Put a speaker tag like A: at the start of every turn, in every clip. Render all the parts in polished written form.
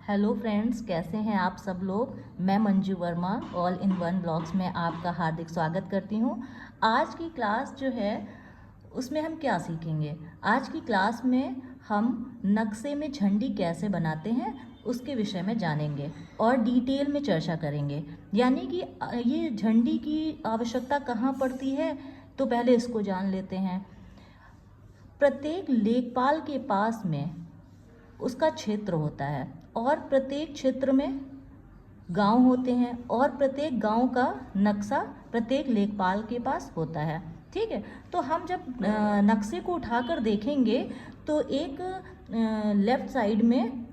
A: Hello friends, कैसे हैं आप सब लोग। मैं Manju Verma all in one blogs में आपका हार्दिक स्वागत करती हूं। आज की क्लास जो है उसमें हम क्या सीखेंगे। आज की क्लास में हम नक्शे में झंडी कैसे बनाते हैं उसके विषय में जानेंगे और डिटेल में चर्चा करेंगे। यानी कि ये झंडी की आवश्यकता कहाँ पड़ती है, तो पहले इसको जान लेते हैं। प्रत्येक लेखपाल के पास में उसका क्षेत्र होता है और प्रत्येक क्षेत्र में गांव होते हैं और प्रत्येक गांव का नक्शा प्रत्येक लेखपाल के पास होता है। ठीक है, तो हम जब नक्शे को उठाकर देखेंगे तो एक लेफ्ट साइड में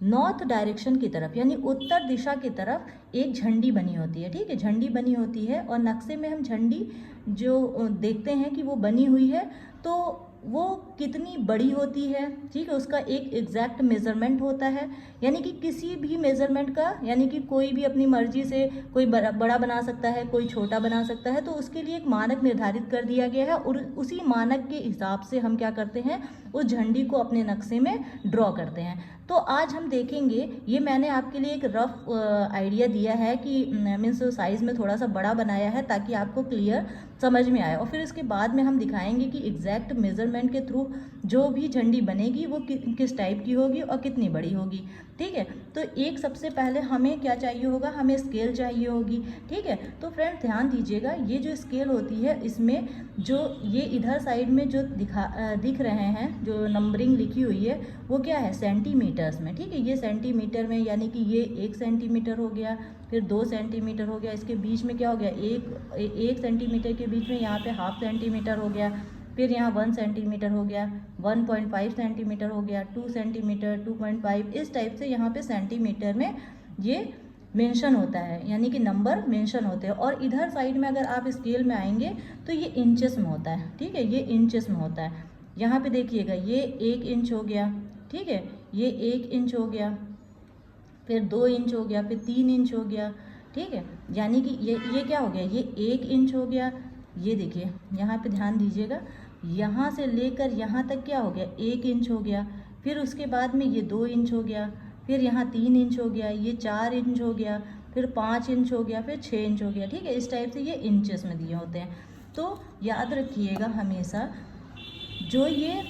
A: नॉर्थ डायरेक्शन की तरफ यानी उत्तर दिशा की तरफ एक झंडी बनी होती है। ठीक है, झंडी बनी होती है और नक्शे में हम झंडी जो देखते हैं कि वो बनी हुई है तो वो कितनी बड़ी होती है। ठीक है, उसका एक एग्जैक्ट मेज़रमेंट होता है। यानी कि किसी भी मेज़रमेंट का, यानी कि कोई भी अपनी मर्जी से कोई बड़ा बना सकता है, कोई छोटा बना सकता है, तो उसके लिए एक मानक निर्धारित कर दिया गया है और उसी मानक के हिसाब से हम क्या करते हैं, उस झंडी को अपने नक्शे में ड्रॉ करते हैं। तो आज हम देखेंगे, ये मैंने आपके लिए एक रफ आइडिया दिया है कि मीन्स साइज़ में थोड़ा सा बड़ा बनाया है ताकि आपको क्लियर समझ में आए, और फिर इसके बाद में हम दिखाएंगे कि एग्जैक्ट मेज़रमेंट के थ्रू जो भी झंडी बनेगी वो किस टाइप की होगी और कितनी बड़ी होगी। ठीक है, तो एक सबसे पहले हमें क्या चाहिए होगा, हमें स्केल चाहिए होगी। ठीक है, तो फ्रेंड ध्यान दीजिएगा, ये जो स्केल होती है इसमें जो ये इधर साइड में जो दिख रहे हैं, जो नंबरिंग लिखी हुई है वो क्या है, सेंटीमीटर्स में। ठीक है, ये सेंटीमीटर में, यानी कि ये 1 सेंटीमीटर हो गया, फिर 2 सेंटीमीटर हो गया, इसके बीच में क्या हो गया, एक सेंटीमीटर के बीच में यहाँ पे हाफ सेंटीमीटर हो गया, फिर यहाँ 1 सेंटीमीटर हो गया, 1.5 सेंटीमीटर हो गया, 2 सेंटीमीटर, 2.5, इस टाइप से यहाँ पे सेंटीमीटर में ये मेंशन होता है, यानी कि नंबर मेंशन होते हैं। और इधर साइड में अगर आप स्केल में आएंगे तो ये इंचेस में होता है। ठीक है, ये इंचेस में होता है। यहाँ पे देखिएगा, ये 1 इंच हो गया। ठीक है, ये 1 इंच हो गया, फिर 2 इंच हो गया, फिर 3 इंच हो गया। ठीक है, यानी कि ये क्या हो गया, ये 1 इंच हो गया। ये देखिए, यहाँ पे ध्यान दीजिएगा, यहाँ से लेकर यहाँ तक क्या हो गया, 1 इंच हो गया। फिर उसके बाद में ये 2 इंच हो गया, फिर यहाँ 3 इंच हो गया, ये 4 इंच हो गया, फिर 5 इंच हो गया, फिर 6 इंच हो गया। ठीक है, इस टाइप से ये इंचेस में दिए होते हैं। तो याद रखिएगा हमेशा, जो ये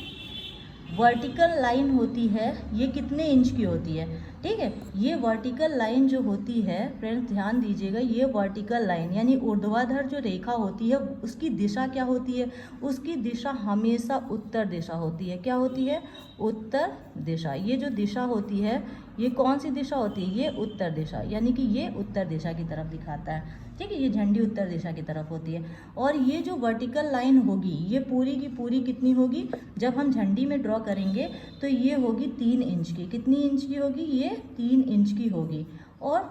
A: वर्टिकल लाइन होती है ये कितने इंच की होती है। ठीक है, ये वर्टिकल लाइन जो होती है फ्रेंड्स, ध्यान दीजिएगा, ये वर्टिकल लाइन यानी ऊर्ध्वाधर जो रेखा होती है उसकी दिशा क्या होती है, उसकी दिशा हमेशा उत्तर दिशा होती है। क्या होती है, उत्तर दिशा। ये जो दिशा होती है ये कौन सी दिशा होती है, ये उत्तर दिशा, यानी कि ये उत्तर दिशा की तरफ दिखाता है। ठीक है, ये झंडी उत्तर दिशा की तरफ होती है। और ये जो वर्टिकल लाइन होगी ये पूरी की पूरी कितनी होगी, जब हम झंडी में ड्रॉ करेंगे तो ये होगी 3 इंच की। कितनी इंच की होगी, ये 3 इंच की होगी। और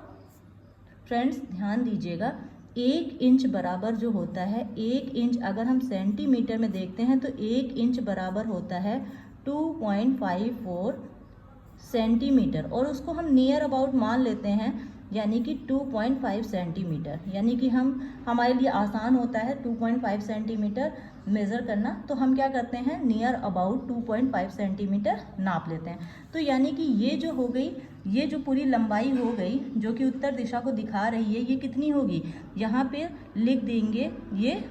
A: फ्रेंड्स ध्यान दीजिएगा, 1 इंच बराबर जो होता है, 1 इंच अगर हम सेंटीमीटर में देखते हैं तो 1 इंच बराबर होता है 2.54 सेंटीमीटर, और उसको हम नियर अबाउट मान लेते हैं, यानी कि 2.5 सेंटीमीटर। यानी कि हमारे लिए आसान होता है 2.5 सेंटीमीटर मेज़र करना, तो हम क्या करते हैं, नियर अबाउट 2.5 सेंटीमीटर नाप लेते हैं। तो यानी कि ये जो हो गई, ये जो पूरी लंबाई हो गई जो कि उत्तर दिशा को दिखा रही है, ये कितनी होगी, यहाँ पे लिख देंगे, ये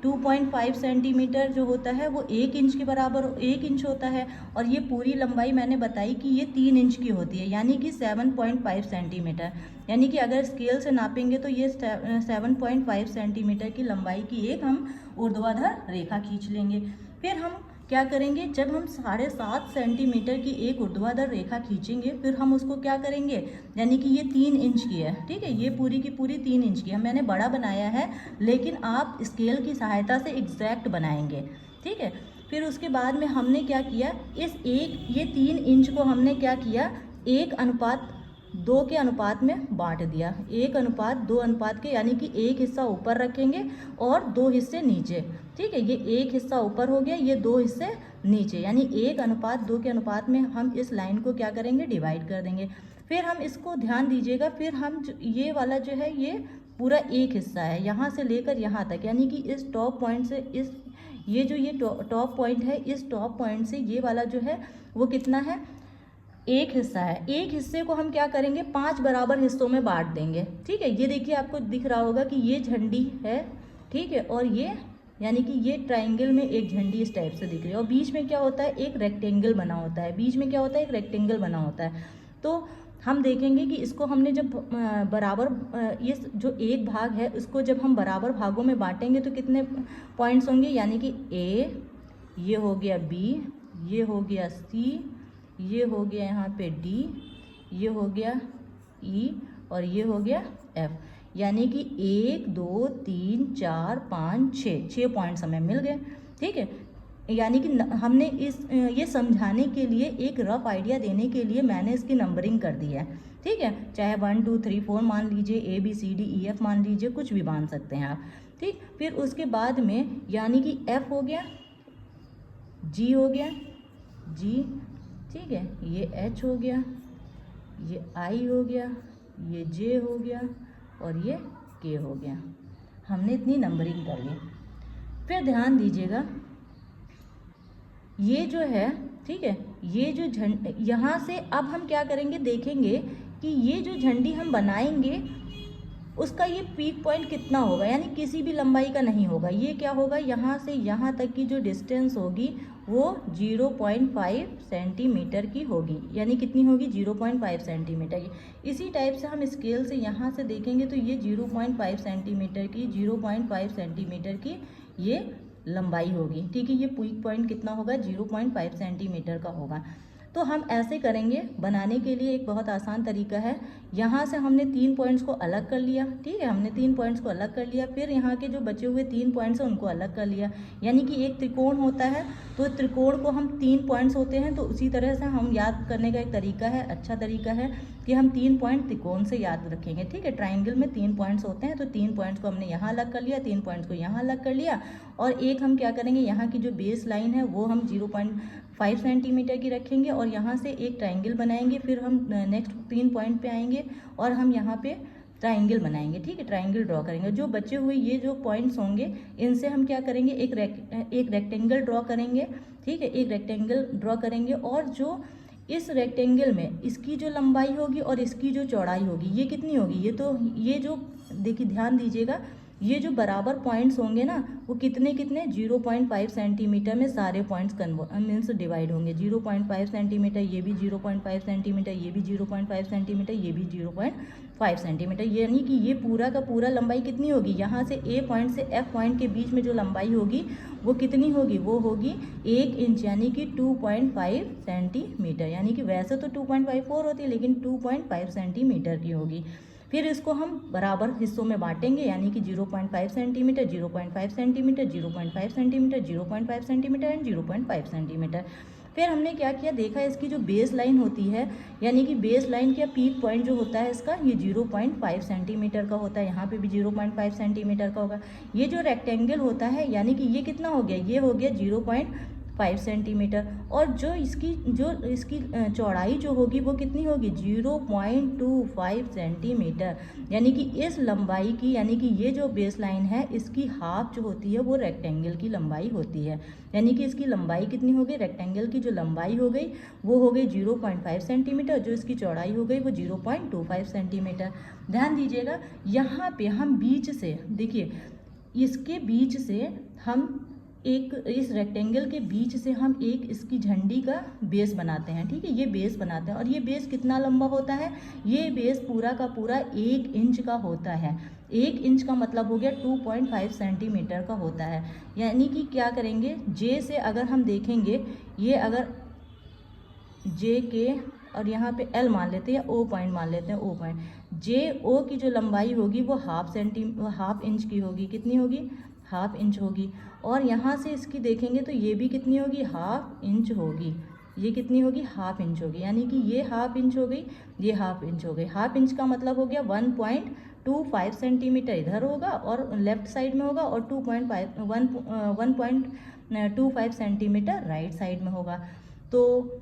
A: 2.5 सेंटीमीटर जो होता है वो 1 इंच के बराबर 1 इंच होता है। और ये पूरी लंबाई मैंने बताई कि ये 3 इंच की होती है, यानी कि 7.5 सेंटीमीटर। यानी कि अगर स्केल से नापेंगे तो ये 7.5 सेंटीमीटर की लंबाई की एक हम ऊर्ध्वाधर रेखा खींच लेंगे। फिर हम क्या करेंगे, जब हम 7.5 सेंटीमीटर की एक ऊर्ध्वाधर रेखा खींचेंगे फिर हम उसको क्या करेंगे, यानी कि ये 3 इंच की है। ठीक है, ये पूरी की पूरी 3 इंच की है। मैंने बड़ा बनाया है लेकिन आप स्केल की सहायता से एग्जैक्ट बनाएंगे। ठीक है, फिर उसके बाद में हमने क्या किया, ये 3 इंच को हमने क्या किया, 1:2 के अनुपात में बांट दिया। 1:2 अनुपात के, यानी कि एक हिस्सा ऊपर रखेंगे और 2 हिस्से नीचे। ठीक है, ये एक हिस्सा ऊपर हो गया, ये 2 हिस्से नीचे, यानी 1:2 के अनुपात में हम इस लाइन को क्या करेंगे, डिवाइड कर देंगे। फिर हम इसको ध्यान दीजिएगा, फिर हम ये वाला जो है ये पूरा एक हिस्सा है, यहाँ से लेकर यहाँ तक, यानी कि इस टॉप पॉइंट से ये टॉप पॉइंट है, इस टॉप पॉइंट से ये वाला जो है वो कितना है, एक हिस्सा है, एक हिस्से को हम क्या करेंगे 5 बराबर हिस्सों में बांट देंगे। ठीक है, ये देखिए आपको दिख रहा होगा कि ये झंडी है, ठीक है, और ये यानी कि ये ट्राइंगल में एक झंडी इस टाइप से दिख रही है और बीच में क्या होता है एक रेक्टेंगल बना होता है, बीच में क्या होता है एक रेक्टेंगल बना होता है। तो हम देखेंगे कि इसको हमने जब बराबर ये जो एक भाग है उसको जब हम बराबर भागों में बांटेंगे तो कितने पॉइंट्स होंगे, यानी कि ए, ये हो गया बी, ये हो गया सी, ये हो गया यहाँ पे डी, ये हो गया ई और ये हो गया एफ। यानी कि 1 2 3 4 5 6 पॉइंट्स हमें मिल गए। ठीक है, यानी कि हमने ये समझाने के लिए एक रफ आइडिया देने के लिए मैंने इसकी नंबरिंग कर दी है। ठीक है, चाहे 1 2 3 4 मान लीजिए, A B C D E F मान लीजिए, कुछ भी मान सकते हैं आप। ठीक, फिर उसके बाद में यानी कि एफ हो गया, जी हो गया, जी, ठीक है, ये एच हो गया, ये आई हो गया, ये जे हो गया और ये के हो गया। हमने इतनी नंबरिंग कर ली। फिर ध्यान दीजिएगा ये जो है, ठीक है, ये जो यहाँ से अब हम क्या करेंगे, देखेंगे कि ये जो झंडी हम बनाएंगे उसका ये पीक पॉइंट कितना होगा, यानी किसी भी लंबाई का नहीं होगा। ये क्या होगा, यहाँ से यहाँ तक की जो डिस्टेंस होगी वो 0.5 सेंटीमीटर की होगी, यानी कितनी होगी 0.5 सेंटीमीटर की। इसी टाइप से हम स्केल से यहाँ से देखेंगे तो ये 0.5 सेंटीमीटर की, 0.5 सेंटीमीटर की ये लंबाई होगी। ठीक है, ये पीक पॉइंट कितना होगा 0.5 सेंटीमीटर का होगा। तो हम ऐसे करेंगे, बनाने के लिए एक बहुत आसान तरीका है। यहाँ से हमने 3 पॉइंट्स को अलग कर लिया। ठीक है, हमने 3 पॉइंट्स को अलग कर लिया, फिर यहाँ के जो बचे हुए 3 पॉइंट्स हैं उनको अलग कर लिया। यानी कि एक त्रिकोण होता है तो त्रिकोण को हम 3 पॉइंट्स होते हैं, तो उसी तरह से हम याद करने का एक तरीका है, अच्छा तरीका है कि हम 3 पॉइंट त्रिकोण से याद रखेंगे। ठीक है, ट्राइंगल में 3 पॉइंट्स होते हैं, तो 3 पॉइंट्स को हमने यहाँ अलग कर लिया, 3 पॉइंट्स को यहाँ अलग कर लिया, और एक हम क्या करेंगे, यहाँ की जो बेस लाइन है वो हम 0.5 सेंटीमीटर की रखेंगे और यहाँ से एक ट्राइंगल बनाएंगे। फिर हम नेक्स्ट 3 पॉइंट पे आएंगे और हम यहाँ पे ट्राइंगल बनाएंगे। ठीक है, ट्राइंगल ड्रॉ करेंगे। जो बचे हुए ये जो पॉइंट्स होंगे इनसे हम क्या करेंगे, एक रेक्टेंगल ड्रॉ करेंगे। ठीक है, एक रेक्टेंगल ड्रॉ करेंगे और जो इस रेक्टेंगल में इसकी जो लंबाई होगी और इसकी जो चौड़ाई होगी ये कितनी होगी, ये जो देखिए ध्यान दीजिएगा, ये जो बराबर पॉइंट्स होंगे ना वो कितने 0.5 सेंटीमीटर में सारे पॉइंट्स मीन्स डिवाइड होंगे। 0.5 सेंटीमीटर, ये भी 0.5 सेंटीमीटर, ये भी 0.5 सेंटीमीटर, ये भी 0.5 सेंटीमीटर। यानी कि ये पूरा का पूरा लंबाई कितनी होगी, यहाँ से ए पॉइंट से एफ पॉइंट के बीच में जो लंबाई होगी वो कितनी होगी, वो होगी 1 इंच, यानी कि 2.5 सेंटीमीटर। यानी कि वैसे तो 2.54 होती है लेकिन 2.5 सेंटीमीटर की होगी। फिर इसको हम बराबर हिस्सों में बांटेंगे, यानी कि 0.5 centimetre, 0.5 centimetre, 0.5 centimetre, 0.5 centimetre and 0.5 centimetre. फिर हमने क्या किया, देखा इसकी जो बेस लाइन होती है, यानी कि बेस लाइन का पीक पॉइंट जो होता है इसका ये 0.5 सेंटीमीटर का होता है। यहाँ पे भी 0.5 सेंटीमीटर का होगा। ये जो रेक्टेंगल होता है यानी कि ये कितना हो गया, ये हो गया 0.5 सेंटीमीटर, और जो इसकी चौड़ाई जो होगी वो कितनी होगी 0.25 सेंटीमीटर। यानी कि इस लंबाई की, यानी कि ये जो बेस लाइन है इसकी हाफ जो होती है वो रेक्टेंगल की लंबाई होती है। यानी कि इसकी लंबाई कितनी हो गई, रेक्टेंगल की जो लंबाई हो गई वो हो गई 0.5 सेंटीमीटर, जो इसकी चौड़ाई हो गई वो 0.25 सेंटीमीटर। ध्यान दीजिएगा यहाँ पे हम बीच से, देखिए इसके बीच से हम इस रेक्टेंगल के बीच से हम एक इसकी झंडी का बेस बनाते हैं। ठीक है, ये बेस बनाते हैं और ये बेस कितना लंबा होता है, ये बेस पूरा का पूरा 1 इंच का होता है। 1 इंच का मतलब हो गया 2.5 सेंटीमीटर का होता है। यानी कि क्या करेंगे, जे से अगर हम देखेंगे, ये अगर जे के और यहाँ पे एल मान लेते हैं या ओ पॉइंट मान लेते हैं, ओ पॉइंट, जे ओ की जो लंबाई होगी वो हाफ इंच की होगी। कितनी होगी, हाफ इंच होगी। और यहाँ से इसकी देखेंगे तो ये भी कितनी होगी, हाफ इंच होगी। ये कितनी होगी, हाफ इंच होगी। यानी कि ये हाफ इंच हो गई, ये हाफ इंच हो गई। हाफ इंच का मतलब हो गया 1.25 सेंटीमीटर इधर होगा और लेफ्ट साइड में होगा, और 1.25 सेंटीमीटर राइट साइड में होगा। तो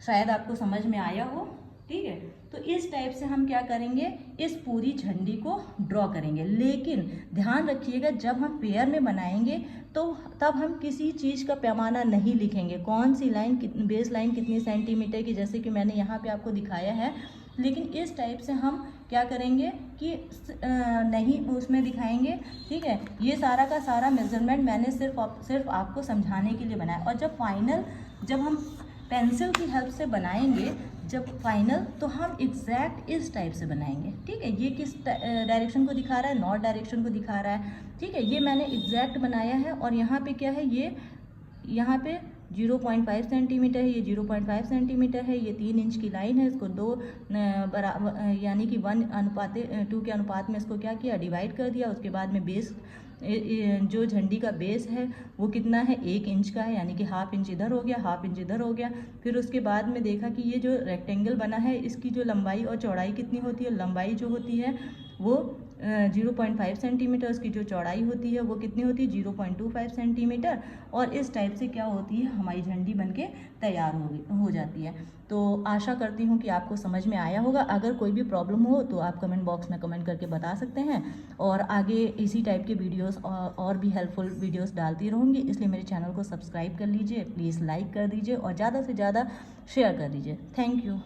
A: शायद आपको समझ में आया हो। ठीक है। तो इस टाइप से हम क्या करेंगे, इस पूरी झंडी को ड्रॉ करेंगे। लेकिन ध्यान रखिएगा, जब हम पेयर में बनाएंगे तो तब हम किसी चीज़ का पैमाना नहीं लिखेंगे, कौन सी लाइन बेस लाइन कितनी सेंटीमीटर की, जैसे कि मैंने यहाँ पे आपको दिखाया है। लेकिन इस टाइप से हम क्या करेंगे कि नहीं उसमें दिखाएंगे। ठीक है, ये सारा का सारा मेजरमेंट मैंने सिर्फ आपको समझाने के लिए बनाया। और जब हम पेंसिल की हेल्प से बनाएंगे जब फाइनल, तो हम एग्जैक्ट इस टाइप से बनाएंगे। ठीक है, ये किस डायरेक्शन को दिखा रहा है, नॉर्थ डायरेक्शन को दिखा रहा है। ठीक है, ये मैंने एग्जैक्ट बनाया है। और यहाँ पे क्या है, ये यहाँ पे 0.5 सेंटीमीटर है, ये 0.5 सेंटीमीटर है, ये 3 इंच की लाइन है। इसको 2 बराबर यानी कि 1:2 के अनुपात में इसको क्या किया, डिवाइड कर दिया। उसके बाद में बेस जो झंडी का बेस है वो कितना है, 1 इंच का है, यानी कि ½ इंच इधर हो गया, ½ इंच इधर हो गया। फिर उसके बाद में देखा कि ये जो रेक्टेंगल बना है इसकी जो लंबाई और चौड़ाई कितनी होती है, लंबाई जो होती है वो 0.5 सेंटीमीटर, उसकी जो चौड़ाई होती है वो कितनी होती है, 0.25 सेंटीमीटर। और इस टाइप से क्या होती है, हमारी झंडी बनके तैयार हो जाती है। तो आशा करती हूँ कि आपको समझ में आया होगा। अगर कोई भी प्रॉब्लम हो तो आप कमेंट बॉक्स में कमेंट करके बता सकते हैं। और आगे इसी टाइप के वीडियोस और भी हेल्पफुल वीडियोस डालती रहूँगी, इसलिए मेरे चैनल को सब्सक्राइब कर लीजिए, प्लीज़ लाइक कर दीजिए और ज़्यादा से ज़्यादा शेयर कर दीजिए। Thank you.